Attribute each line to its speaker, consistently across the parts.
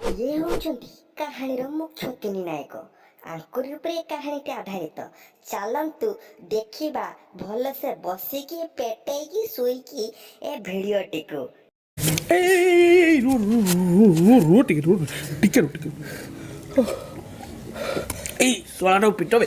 Speaker 1: ये होउछंती कहानीर मुख्य तीन नायक आंकुरी उपरे कहानीटी आधारित चलतु देखिबा भल से बसिकी पेटेकी शोईकी ए भिडियोटी को
Speaker 2: रो टिके ए सोलानो पिटो बे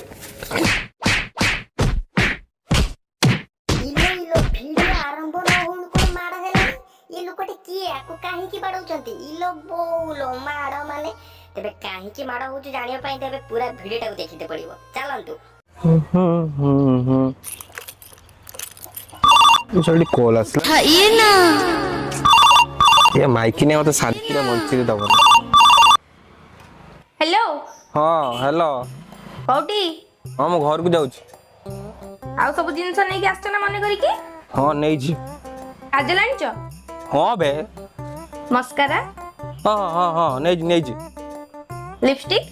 Speaker 1: इलो भिडियो आरंभ न होन को माड हेला ये लोकटे किए आको काहे की बाडौचंती इलो बोलो माड माने तेबे काहे की माड होउछ जानिया पई तेबे पूरा भिडियोटा को देखिते पड़िबो चलंतु
Speaker 3: जल्दी कॉल आसला
Speaker 4: ये ना
Speaker 3: ये माइक ने मते शांति रे बंची दबो।
Speaker 4: हेलो
Speaker 3: हां हेलो
Speaker 4: कौटी
Speaker 3: हां मो घर को जाउछी
Speaker 4: आउ सब जिंस नै के आछना माने करी की
Speaker 3: हां नै जी
Speaker 4: आज लांच
Speaker 3: हां बे
Speaker 4: मस्कारा
Speaker 3: हां नै जी
Speaker 4: लिपस्टिक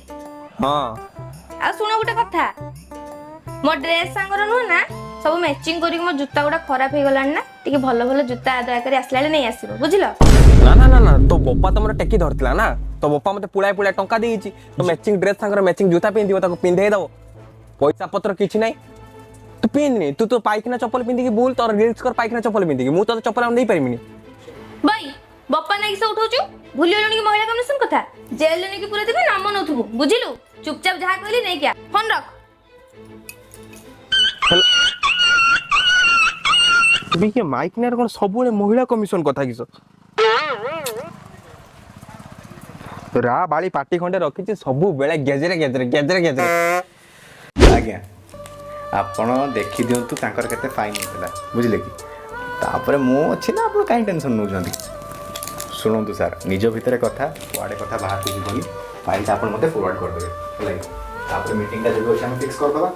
Speaker 3: हां
Speaker 4: आ सुनो गुटे कथा मो ड्रेस सांगर नु ना सब मैचिंग करी मो जूता गुडा खराब हे गलान ना टिके भलो भलो जूता दया करी आसला नै आसीबो बुझिलो
Speaker 3: ना तो बप्पा तमरा टेकी धरतला ना तो बप्पा मते पुळाय टंका देइची तो मैचिंग ड्रेस सांगर मैचिंग जूता पिंदिबो ताको पिंधे दबो पैसा पत्र किछि नै तू पिन्नी तू पाइकना चप्पल पिंदी की बोल तोर रील्स कर पाइकना चप्पल पिंदी की मु तो चप्पल हम नै परिमिनी
Speaker 4: भाई बप्पा नै से उठौछु भूलियोलनी की महिला कमिशन कथा जेल लेनी की पूरा दिन नाम नथुबु बुझिलु चुपचाप जहा कहली नै क्या फोन रख
Speaker 3: तुबी के माइक ने कोन सबुले महिला कमिशन कथा किसो रा बाली पार्टी खंडे रखिछि सबु बेले गेजरे
Speaker 5: आज्ञा आपण देखि दियंतु तांकर केते फाइन होतला बुझले की तापरे मो अछि ना आपण काई टेंशन न होजंती सुनंतु सर निज भितरे कथा वाडे कथा बाहर के जीवनी फाइल ता आपण मते फॉरवर्ड कर देबे लाइक तापरे मीटिंग का जब हम फिक्स कर दबा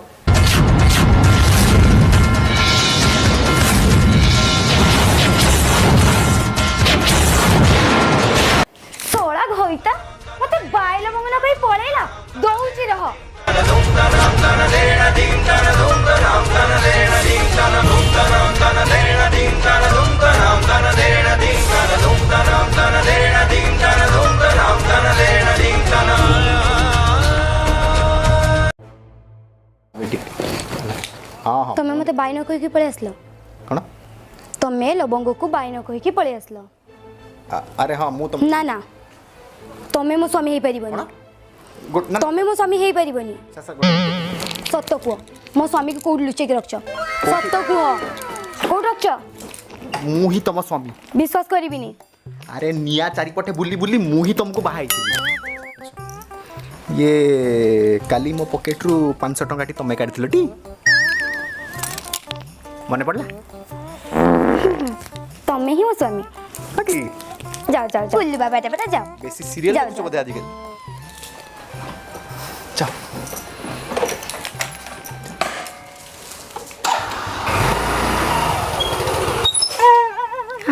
Speaker 4: सोळा घोइता मते बायला मंगना कई पळेला दौची रह
Speaker 5: हां हां
Speaker 6: तमे मते बाइनो कहि के पळे आसलो
Speaker 5: कोन
Speaker 6: तमे लबंग को बाइनो कहि के पळे आसलो
Speaker 5: अरे हां मु
Speaker 6: ना ना तमे मो स्वामी हे परिबनी
Speaker 5: गुड ना
Speaker 6: तमे मो स्वामी हे परिबनी
Speaker 5: सर
Speaker 6: सत्य को मो स्वामी को कोड लुचे के रखछ सत्य को कोड रखछ
Speaker 5: मु ही तम स्वामी
Speaker 6: विश्वास करिबिनी
Speaker 5: अरे निया चारि पटे बुली बुली मु ही तुमको बाहाई ये काली मो पॉकेट रु 500 टंका टी तमे काढिथिलो टी मने पड़ला
Speaker 6: तमे ही मो स्वामी
Speaker 5: बाकी
Speaker 6: जाओ जाओ जाओ बुल्ली बाबा बेटा जाओ
Speaker 5: बेसी सीरियल
Speaker 6: जाओ,
Speaker 5: कुछ
Speaker 6: जाओ।
Speaker 5: बता आजकल जाओ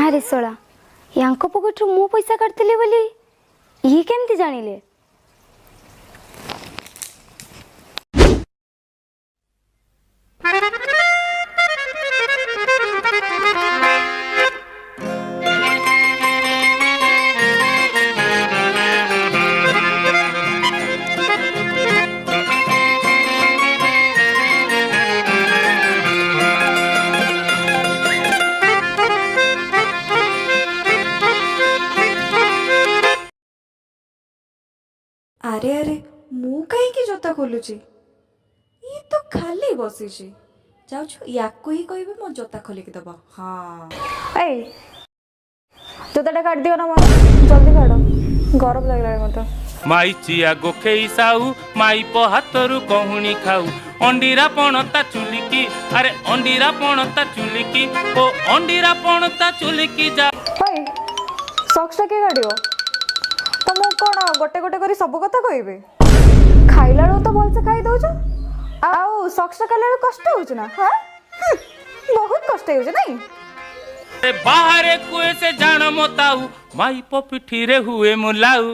Speaker 6: अरे सोळा यांको पॉकेट रु मो पैसा काढतिले बोली ये केमती जानिले
Speaker 7: अरे अरे मु कहीं जोता खोलुची ये तो खाली बसीची जाउछु याको ही कहबे मो जोता खोली के दबा हां
Speaker 6: ए जोताटा काट दियो ना मोर जल्दी काढो गरम लागला मते
Speaker 8: माई चिया गोखेई साऊ माई पो हातरू कहुणी खाऊ अंडीरा पणता चुलिकी अरे अंडीरा पणता चुलिकी ओ अंडीरा पणता चुलिकी जा
Speaker 7: भाई सॉक्स के गाडियो तो मु कोन गोटे गोटे करी सब कथा कहबे खाइला रो तो बोल से खाई दउछ आउ सॉक्स काले कष्ट होछ ना हां बहुत कष्ट होछ नहीं
Speaker 8: अरे बाहरे कुए से जान मोताऊ माई पो पिठी रे हुए मुलाऊ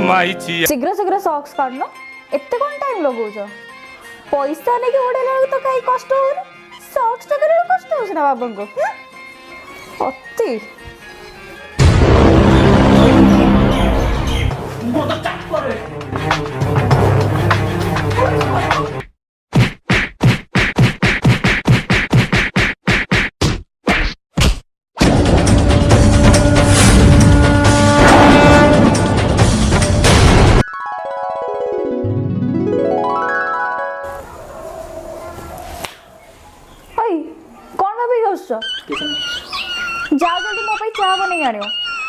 Speaker 8: माई चिया
Speaker 7: शीघ्र शीघ्र सॉक्स काढलो एते कोन टाइम लगौछ पैसा ने के ओडे लाग तो काई कष्ट हो सॉक्स टा करे कष्ट होछ ना बाबा को अति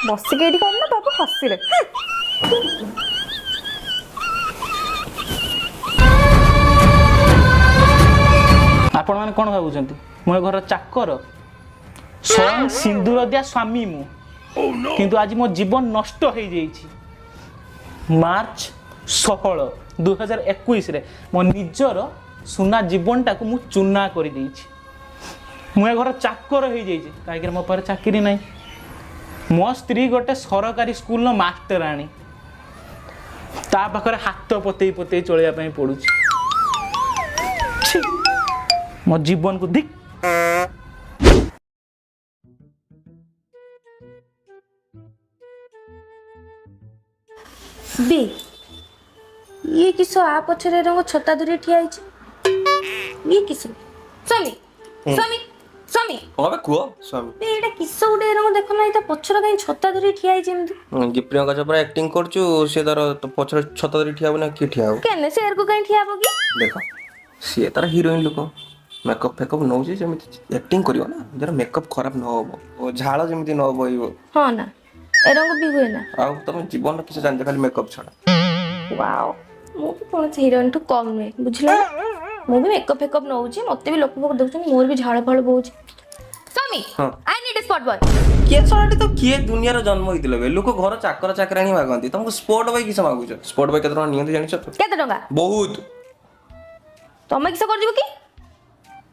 Speaker 7: ବସିକି ଏଇଠି କଣ ନା ବାବୁ ହସିଲେ।
Speaker 8: ଆପଣମାନେ କ'ଣ ଭାବୁଛନ୍ତି ମୁଁ ଏ ଘରର ଚାକର? ସ୍ୱୟଂ ସିନ୍ଦୁର ଦିଆ ସ୍ୱାମୀ ମୁଁ, କିନ୍ତୁ ଆଜି ମୋ ଜୀବନ ନଷ୍ଟ ହେଇଯାଇଛି। ମାର୍ଚ୍ଚ 16, 2021ରେ ମୋ ନିଜର ସୁନା ଜୀବନଟାକୁ ମୁଁ ଚୂନା କରିଦେଇଛି। ମୁଁ ଏ ଘର ଚାକର ହେଇଯାଇଛି କାହିଁକି ମୋ ପାଖରେ ଚାକିରି ନାହିଁ। ମୋ ସ୍ତ୍ରୀ ଗୋଟେ ସରକାରୀ ସ୍କୁଲର ମାଷ୍ଟରାଣୀ, ତା ପାଖରେ ହାତ ପତେଇ ପତେଇ ଚଳିବା ପାଇଁ ପଡୁଛି। ଛି, ମୋ ଜୀବନକୁ ଧିକ୍।
Speaker 4: बे ये किस आ पछरे रंग छता धरी ठिया आइछ। ये किस स्वामी स्वामी स्वामी
Speaker 3: କବେ କୁହ ସ୍ୱାମୀ
Speaker 4: बे एटा किस उडे रंग देखो ना इता पछर काई छता धरी ठिया आइछ एमती।
Speaker 3: ଯେ ପ୍ରିୟଙ୍କା ଚୋପ୍ରା ଆକ୍ଟିଂ କରୁଛୁ ସେ ତାର ପଛରେ ଛତ ଧରି ଠିଆ ହବ ନା କିଏ ଠିଆ ହବ?
Speaker 4: केने शेर को काई ठिया होगी।
Speaker 3: ଦେଖ ସିଏ ତାର ହିରୋଇନ ଲୋକ, ମେକଅପ୍ ଫେକଅପ୍ ନଉଛି ଯେମିତି ଆକ୍ଟିଂ କରିବ ନା, ଯାହାର ମେକଅପ୍ ଖରାପ ନ ହବ, ଝାଳ ଯେମିତି ନ ବହିବ।
Speaker 4: हां ना ए रंग भी हुए ना।
Speaker 3: ଆଉ ତମେ ଜୀବନରେ କିଛି ଜାଣିଛ ଖାଲି ମେକଅପ୍ ଛଡା।
Speaker 4: वाओ मु भी कोन हिरोइन ठु कम नुए बुझलो। मु भी मेकअप फेकअप नउची, मते भी लोक लोक देखछन मोर भी झाळ फाळ बहुची। Swami I need a spot boy.
Speaker 3: କିଏ ଛଡାଟି ତ କିଏ ଦୁନିଆର ଜନ୍ମ ହେଇଥିଲେ ବେ? ଲୋକ ଘର ଚାକର ଚାକରାଣୀ ମାଗନ୍ତି, ତମକୁ ସ୍ପୋର୍ଟ ବୟ କିସ ମାଗୁଛ? ସ୍ପୋର୍ଟ ବୟ କେତେ ଟଙ୍କା ନିଅନ୍ତି ଜାଣିଛ ତ?
Speaker 4: केते टंगा
Speaker 3: ବହୁତ।
Speaker 4: तमे किस कर दिबो की?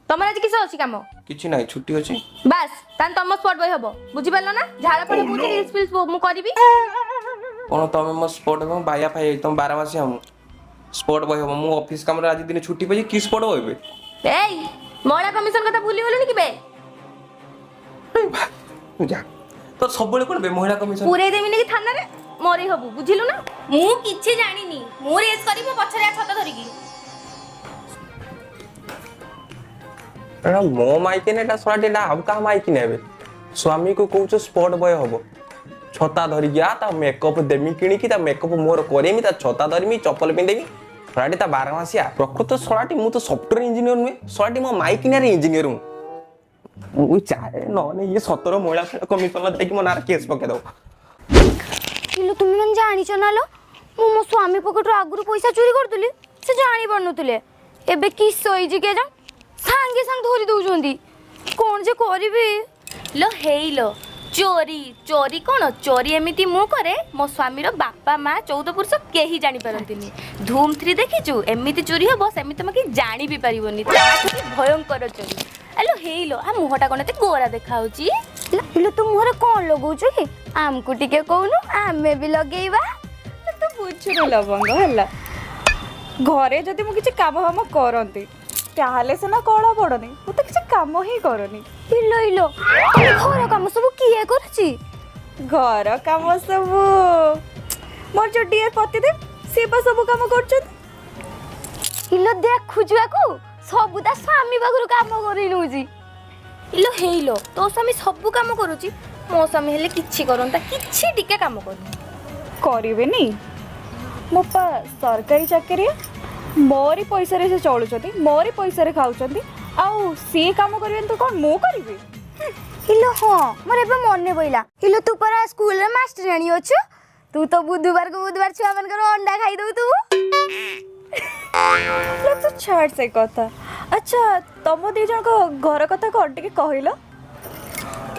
Speaker 4: तमर आज किस अछि काम?
Speaker 3: କିଛି ନାହିଁ, ଛୁଟି ଅଛି।
Speaker 4: बस तान तम स्पॉट बॉय हबो बुझि पारलो ना। झाळ फाळ बहुची रील्स फिल्स मु करबी।
Speaker 3: କଣ ତମେ ମୋ ସ୍ପୋର୍ଟ ବୟ ବାୟା ଫାଇ ତମ 12 ମାସ ଆମ ସ୍ପୋର୍ଟ ବୟ ହବ? ମୁଁ ଅଫିସ କାମରେ ଆଜି ଦିନ ଛୁଟି ପାଇଛି, କି ସ୍ପୋର୍ଟ ବୟ ବେ?
Speaker 4: एई मोळा कमिशन कथा भूली गेलनी कि बे?
Speaker 3: ଯା ତ ସବୁବେଳେ କଣ ବେ ମହିଳା କମିଶନ
Speaker 4: पुरे देमिनी कि थाना रे मोरे हबु बुझिलु ना। मु किछि जानिनी, मु रेस करबो पछरे छत धरि की।
Speaker 3: एटा मो माइक ने एटा सोलाटी एटा अब का माइक नेबे? स्वामी को कहूछ स्पॉट बॉय हबो, छता धरि गया ता मेकअप देमी किणी की ता मेकअप मोर करेमी ता छता धरिमी चप्पल पिंदेमी सोलाटी ता 12 मासिया। प्रकृत सोलाटी मु तो सॉफ्टवेयर इंजीनियर नुए, सोलाटी मो माइक ने इंजीनियर हूं। मु चाहे न ने ये 17 महिला कमिशन जाई कि मो नार केस पके दो।
Speaker 9: किलो तुम मन जानी छ ना लो मु मो स्वामी पकेट आगुरु पैसा चोरी करतुली से जानी पड़नुतले एबे किस होई जे के जा सांगे संग धोरी दउजोंदी कोन जे करबे
Speaker 4: लो हेइलो चोरी चोरी कोन चोरी एमिति मु करे मो स्वामीर बापा माँ 14 पुरुष केही जानि परंतिनी। धूम 3 देखिचु एमिति चोरी हो बस एमिति मके जानि भी परिबोनी ताकि भयंकर चोरी। हेलो हेइलो आ मुहटा कोन एते गोरा देखाउची।
Speaker 9: लो तुम मोरे कोन लगौछु कि आमकु टिके कहनु आमे भी लगेइबा
Speaker 7: तू बुझुनु लवंग हला घरे जदि मु किछि काम हम करंती ताहले सेना कळा पड़नी मु तो किछि काम ही करनी।
Speaker 9: इलो इलो घर काम सब किए करछि
Speaker 7: घर काम सब मोर जो डियर पति दे से बा सब काम करछन।
Speaker 9: इलो देखुछु आकु सब ता स्वामी बागुरु काम करि नउजी।
Speaker 4: इलो हेइलो तो स्वामी सब काम करूची मो स्वामी हेले किछि करंता किछि टिके काम करनी
Speaker 7: करिवेनी मो पा सरकारी चाकरी मोरी पैसा रे से चलुछथि मोरी पैसा रे खाउछथि आउ से काम करिवेन तो कोन मो करिवे।
Speaker 9: इलो हां मोर एबे मने पइला इलो तू परा स्कूल रे मास्टरानी अछु तू तो बुधवार को बुधवार छुआ मन कर अंडा खाई दउ तू।
Speaker 7: लो तो छाड़ से कथा। अच्छा तम दी जन को घर कथा कोन टिके कहिलो।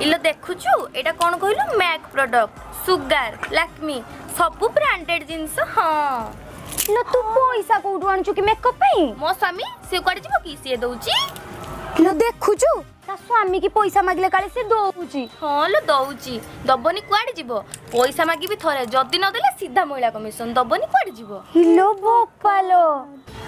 Speaker 4: इलो देखुछु एटा कोन कहिलो मैक प्रोडक्ट सुगार लक्ष्मी सब ब्रांडेड जिंस। हां
Speaker 9: लो तू पैसा कोठु आणछु कि मेकअप पई
Speaker 4: मो स्वामी से कोड जिवो की से दउची।
Speaker 9: लो देखुछु ता स्वामी की पैसा मागले काले से दउची।
Speaker 4: हां लो दउची दबनी कुआड जिवो पैसा मागी भी थरे जदी न देले सीधा महिला कमिशन दबनी कुआड जिवो।
Speaker 9: हिलो बोपालो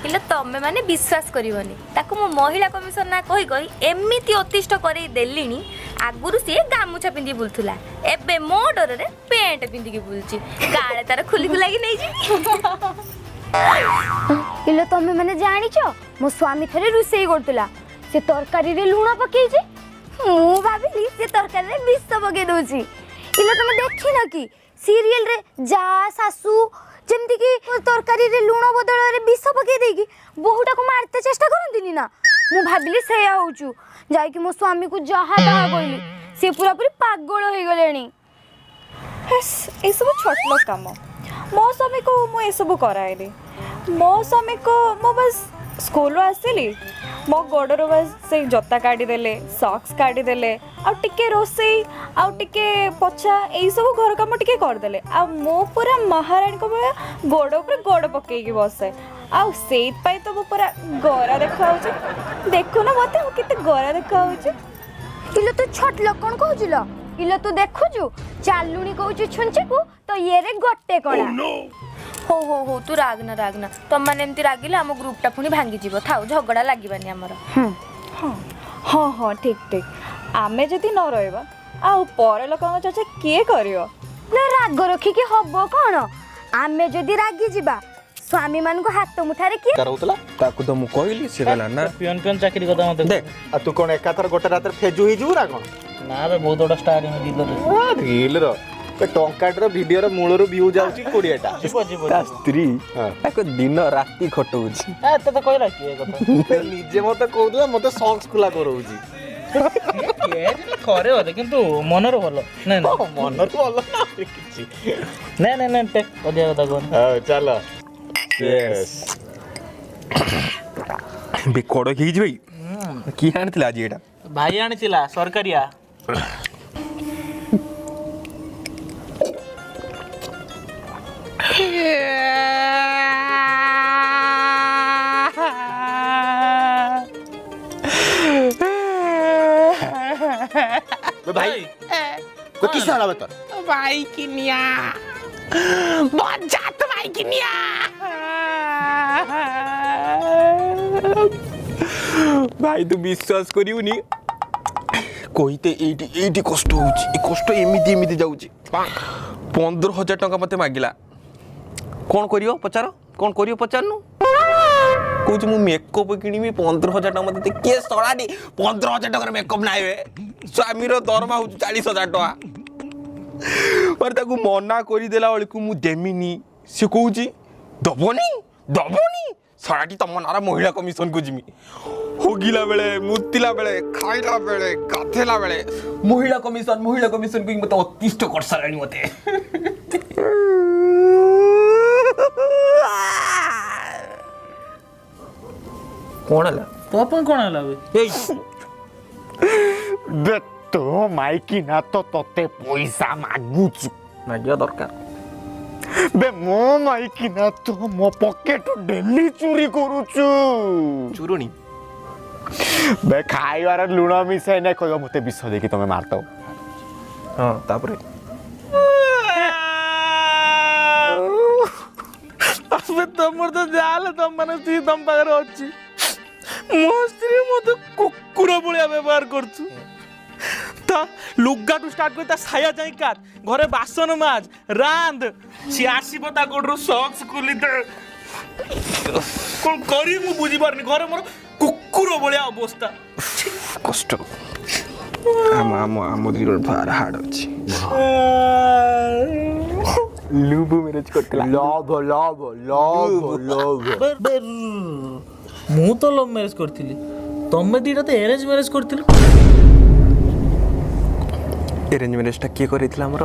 Speaker 4: इलो तमे माने विश्वास करिवनी ताको मो महिला कमिशन ना कहि कहि एमिति अतिष्ठ करै देलिनी। आगुरु से गामुछा पिंदी बुलथुला एबे मो डर रे पेंट पिंदी की बुलची काळे तार खुली गुलागी नै जी।
Speaker 9: हिलो तमे माने जानि छ मो स्वामी थरे रुसेई करतुला से तरकारी रे लूण पकेई जे मु भाबिली से तरकारी रे विष पके दोची। हिलो तमे देखि न कि सीरियल रे जा सासू जेमति कि तरकारी रे लूण बदल रे विष पके देकी बहुटा को मारते चेष्टा करंतिनी ना मु भाबिली सेया होउचु जाई कि मो स्वामी को जहा ताहा कहली से पूरा पूरी पागल होई गलेनी।
Speaker 7: ହେସ୍ ଏସବୁ ଛୋଟ କାମ ମୋ ସ୍ୱାମୀକୁ ମୁଁ ଏସବୁ କରାଏନି। ମୋ ସ୍ୱାମୀକୁ ମୁଁ ବାସ୍ ସ୍କୁଲରୁ ଆସିଲି ମୋ ଗୋଡ଼ରୁ ବାସ୍ ସେଇ ଜୋତା କାଢ଼ିଦେଲେ ସକ୍ସ କାଢ଼ିଦେଲେ ଆଉ ଟିକେ ରୋଷେଇ ଆଉ ଟିକେ ପୋଛା ଏଇସବୁ ଘର କାମ ଟିକେ କରିଦେଲେ ଆଉ ମୁଁ ପୁରା ମହାରାଣୀଙ୍କ ଭଳିଆ ଗୋଡ଼ ଉପରେ ଗୋଡ଼ ପକେଇକି ବସେ ଆଉ ସେଇଥିପାଇଁ ତ ମୁଁ ପୁରା ଗୋରା ଦେଖାହେଉଛି। ଦେଖୁନ ମୋତେ ମୁଁ କେତେ ଗୋରା ଦେଖାହେଉଛି।
Speaker 9: ଇଲୋ ତୁ ଛୋଟ ଲୋକ କ'ଣ କହୁଛୁ ଲୋ? ଇଲୋ ତୁ ଦେଖୁଛୁ ଚାଲୁଣି କହୁଛୁ ଛୁଞ୍ଚିକୁ ତ ଇଏରେ ଗୋଟେ କଣା।
Speaker 4: ହଉ ହଉ ହଉ ତୁ ରାଗନା ରାଗନା, ତମମାନେ ଏମିତି ରାଗିଲେ ଆମ ଗ୍ରୁପଟା ପୁଣି ଭାଙ୍ଗିଯିବ। ଥାଉ ଝଗଡ଼ା ଲାଗିବାନି ଆମର।
Speaker 7: ହଁ ହଁ ହଁ ଠିକ୍ ଠିକ୍। ଆମେ ଯଦି ନ ରହିବା ଆଉ ପର ଲୋକଙ୍କ ଚର୍ଚ୍ଚା କିଏ କରିବ?
Speaker 9: ନା ରାଗ ରଖିକି ହବ କ'ଣ? ଆମେ ଯଦି ରାଗିଯିବା ସ୍ୱାମୀମାନଙ୍କୁ ହାତ ମୁଠାରେ କିଏ
Speaker 3: ରହୁଥିଲା ତାକୁ ତ ମୁଁ କହିଲି ସେ କହିଲା ନା
Speaker 8: ପିଅନ ପିଅନ ଚାକିରି କଥା ମତେ
Speaker 3: ଦେଖ
Speaker 5: ଆଉ ତୁ କ'ଣ ଏକାଥର ଗୋଟେ ରାତିରେ ଫେଜୁ ହେଇଯିବୁ ନା କ'ଣ?
Speaker 8: ନା ବେ ବହୁତ ବଡ଼ ଷ୍ଟାର
Speaker 5: ରିଲର ଟଙ୍କାଟାର ଭିଡ଼ିଓର ମୂଳରୁ ଭିଉ ଯାଉଛି 20ଟା।
Speaker 3: ତା ସ୍ତ୍ରୀ ତାକୁ ଦିନ ରାତି ଖଟଉଛି।
Speaker 8: ଏତେ ତ କହିଲା କିଏ କଥା
Speaker 5: ନିଜେ ମତେ କହୁଥିଲା ମତେ ସକ୍ସ ଖୋଲା କରଉଛି।
Speaker 8: ଖରେ ଅଧେ କିନ୍ତୁ ମନରୁ ଭଲ ନାଇଁ ନା
Speaker 5: ମନରୁ ଭଲ ନା କିଛି
Speaker 8: ନାଇଁ ନାଇଁ ନାଇଁ ଟେକ୍ ଅଧିକା କଥା କହ।
Speaker 5: ହଉ ଚାଲ
Speaker 3: ବେକଡ଼ ହେଇଛି ଭାଇ। କିଏ ଆଣିଥିଲା ଆଜି ଏଇଟା?
Speaker 8: ଭାଇ ଆଣିଥିଲା ସରକାରିଆ।
Speaker 5: ଭାଇ কি শোনাবে তোর
Speaker 2: ভাই কিনিয়া বজ্জাত ভাই কিনিয়া
Speaker 3: ভাই তু বিশ্বাস করিবনি কইতে এইটি এইটি কষ্ট হচ্ছে এই কষ্ট এমিতি এমিতি যাଉଛି 15,000 ଟଙ୍କା মতে মাগিলা কোন করিও পচার কোন করিও পচারনু কହୁଛି ମୁଁ ମେକଅପ୍ କିଣିବି 15,000 ଟଙ୍କା ମତେ କିଏ ସଳାଟି 15,000 ଟଙ୍କାର ମେକଅପ୍ ନାହିଁ ବେ ସ୍ୱାମୀର ଦରମା ହେଉଛି 40,000 ଟଙ୍କା ମାନେ ତାକୁ ମନା କରିଦେଲା ବେଳକୁ ମୁଁ ଦେମିନି ସେ କହୁଛି ଦବନି ଦବନି ସଳାଟି ତମ ନାଁର ମହିଳା କମିଶନକୁ ଯିମି ହୋଗିଲା ବେଳେ ମୁତିଲା ବେଳେ ଖାଇଲା ବେଳେ ଗାଧେଇଲା ବେଳେ ମହିଳା କମିଶନକୁ ମତେ ଅତିଷ୍ଠ କରିସାରିଲାଣି ମତେ କଣ ହେଲା
Speaker 8: ତୋ ପାଇଁ କଣ ହେଲା ବେ?
Speaker 3: ଏଇ
Speaker 5: ବେ ତୋ ମାଇକି ନା ତ ତତେ ପଇସା ମାଗୁଛୁ
Speaker 3: ମାଗିବା ଦରକାର
Speaker 5: ବେ ମୋ ମାଇକି ନା ତ ମୋ ପକେଟ ଡେଲି ଚୁରି କରୁଛୁ
Speaker 3: ଚୁରୁଣି
Speaker 5: ବେ ଖାଇବାର ଲୁଣ ମିଶାଇ ନାଇଁ କହିବ ମତେ ବିଷ ଦେଇକି ତମେ ମାରିଦବ
Speaker 3: ହଁ ତାପରେ
Speaker 2: আবে তোমার তো যাহলে তম মানে স্ত্রী তম পাখে অছি ମୋ ସ୍ତ୍ରୀ ମତେ କୁକୁର ଭଳିଆ ବ୍ୟବହାର କରୁଛୁ ତା ଲୁଗାଠୁ ଷ୍ଟାର୍ଟ କରି ତା ସାୟା ଯାଇ କାଟ ଘରେ ବାସନ ମାଜ ରାନ୍ଧ ସିଏ ଆସିବ ତା ଗୋଡ଼ରୁ ସକ୍ସ ଖୋଲିଦେ କ'ଣ କରିବି ମୁଁ ବୁଝିପାରୁନି ଘରେ ମୋର କୁକୁର ଭଳିଆ ଅବସ୍ଥା
Speaker 3: କଷ୍ଟ ଆମ ଦିନ ଭାର ହାର୍ଡ ଅଛି ଲୁଭ ମ୍ୟାରେଜ କରିଥିଲା
Speaker 5: ଲଭ ଲଭ ଲଭ ଲଭ
Speaker 8: ମୁଁ ତ ଲଭ୍ ମ୍ୟାରେଜ କରିଥିଲି ତମେ ଦିଟା ତ ଆରେଞ୍ଜ ମ୍ୟାରେଜ କରିଥିଲ
Speaker 3: ଆରେଞ୍ଜ ମ୍ୟାରେଜଟା କିଏ କରିଥିଲା ଆମର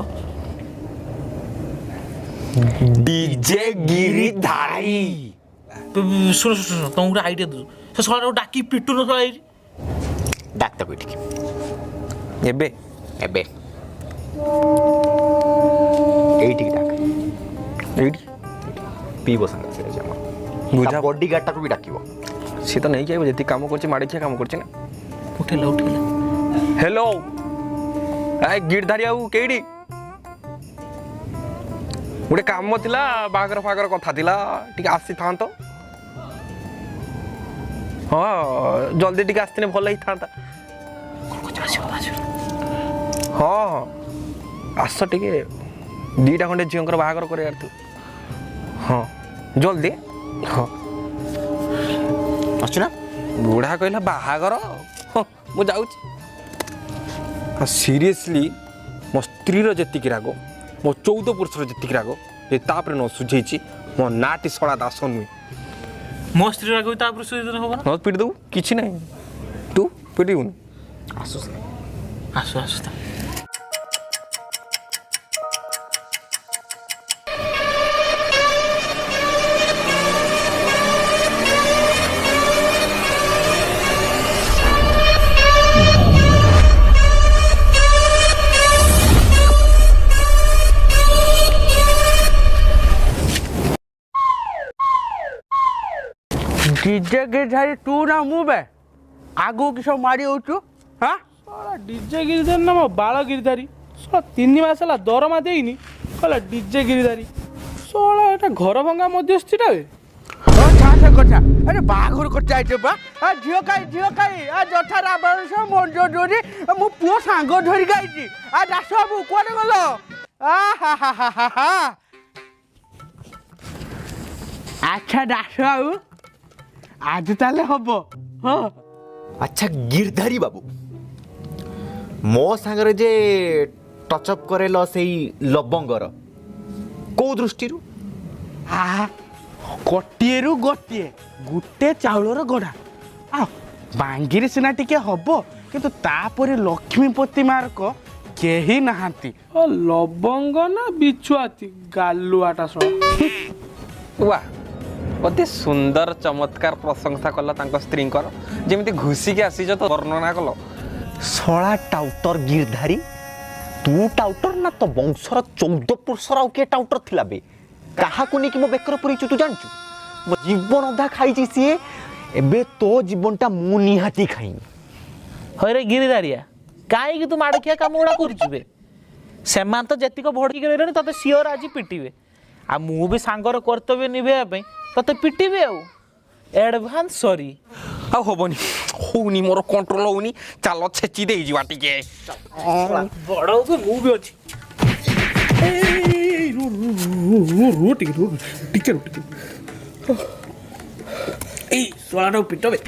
Speaker 3: ଡିଜେ ଗିରିଧାରୀ
Speaker 8: ଶୁଣ ଶୁଣ ଶୁଣ ତମକୁ ଗୋଟେ ଆଇଡ଼ିଆ ଦେଉଛି ସେ ଶଳାଟାକୁ ଡାକି ପିଟୁନ ଶଳା ଏଇଠି
Speaker 5: ଡାକ୍ତର ଏଠିକି
Speaker 3: ଏବେ
Speaker 5: ଏବେ ଏଇଠିକି ଡାକ
Speaker 3: ଏଇଠି
Speaker 5: ପିଇବ ସାଙ୍ଗେ ସେ ଆମର
Speaker 3: ବୁଝା
Speaker 5: ବଡି ଗାର୍ଡଟାକୁ ବି ଡାକିବ
Speaker 3: ସିଏ ତ ନେଇକି ଆଇବ ଯେତିକି କାମ କରୁଛି ମାଡ଼ିଖିଆ କାମ କରୁଛି ନା
Speaker 8: ଉଠେଇଲା ଉଠେଇଲା
Speaker 3: ହ୍ୟାଲୋ ଆଏ ଗିରିଧାରୀ ଆଉ କେଇଠି ଗୋଟେ କାମ ଥିଲା ବାହାଘର ଫାଘର କଥା ଥିଲା ଟିକେ ଆସିଥାନ୍ତ ହଁ ଜଲ୍ଦି ଟିକେ ଆସିଥିଲେ ଭଲ ହେଇଥାନ୍ତା ହଁ ହଁ ଆସ ଟିକେ ଦୁଇଟା ଖଣ୍ଡେ ଝିଅଙ୍କର ବାହାଘର କରିବାର ଥିଲା ହଁ ଜଲ୍ଦି ହଁ
Speaker 5: ଆସୁଛୁ ନା
Speaker 3: ବୁଢ଼ା କହିଲା ବାହାଘର ହଁ ମୁଁ ଯାଉଛି ସିରିୟସଲି ମୋ ସ୍ତ୍ରୀର ଯେତିକି ରାଗ ମୋ 14 ପୁରୁଷର ଯେତିକି ରାଗ ଏ ତାପରେ ନ ସୁଝେଇଛି ମୋ ନାଟି ଶଳା ଦାସ ନୁହେଁ
Speaker 8: ମୋ ସ୍ତ୍ରୀ ରାଗ ତାପରେ ସୁବିଧା ହବ ନା
Speaker 3: ନ ପିଟି ଦେବୁ କିଛି ନାହିଁ ତୁ ପିଟିବୁନି
Speaker 8: ଆସୁ ଆସୁ
Speaker 2: डीजे गिरधारी तू ना मु बे आगू कि सब मारी होचु हां
Speaker 8: डीजे गिरिधारी ना मो बाल गिरिधारी 3 मास है दरमा देनी कहला डीजे गिरिधारी सोला एटा घर भंगा मध्यस्थीटा
Speaker 2: ओ छाछ कथा अरे बाघर कथा आइते बा आ झियो काई आ जठा रावण से मंजो जोरी मु पुओ सांग धरि गाइची आ दास बाबू कोने गलो आ हा हा हा हा हा अच्छा दास बाबू आज ताले हबो हां
Speaker 5: अच्छा गिरधारी बाबू मो सांगरे जे टचअप करेल से लबंगर को दृष्टि
Speaker 2: गोटे गोटे चाउलर गढ़ा आ बांगीरे सिना टिके हबो किंतु तापरे लक्ष्मीपति मार्क केही नाहांती
Speaker 8: लबंग ना बिछुआती गालुआटा सो
Speaker 3: वाह अति सुंदर चमत्कार प्रशंसा कल तांको स्त्रींकर जेमिति घुसी के आसीज तो वर्णना कल
Speaker 5: सळा टाउटर गिरधारी तू टाउटर ना तो वंशर 14 पुरुषर आउ के टाउटर थिला बे काहा को नेकी मो बेकर परिचय तू जानचु मो जीवन अधा खाइची सिए एबे तो जीवनटा मु निहाती खाइनी
Speaker 8: हरे गिरिधारिया काई कि तू माड़किया काम उड़ा करजुबे सेमान तो जतिक भड़की गेलेनी तते सियोर आज पिटिबे आ मु भी सांगर कर्तव्य निभे पे तते पिटिबे आ एडवांस सॉरी
Speaker 3: आ होबनी होनी मोर कंट्रोल होनी चलो छेची दे जीवा टिके
Speaker 8: बड़ को मु भी अछि टिके ए सोलाडो पिटबे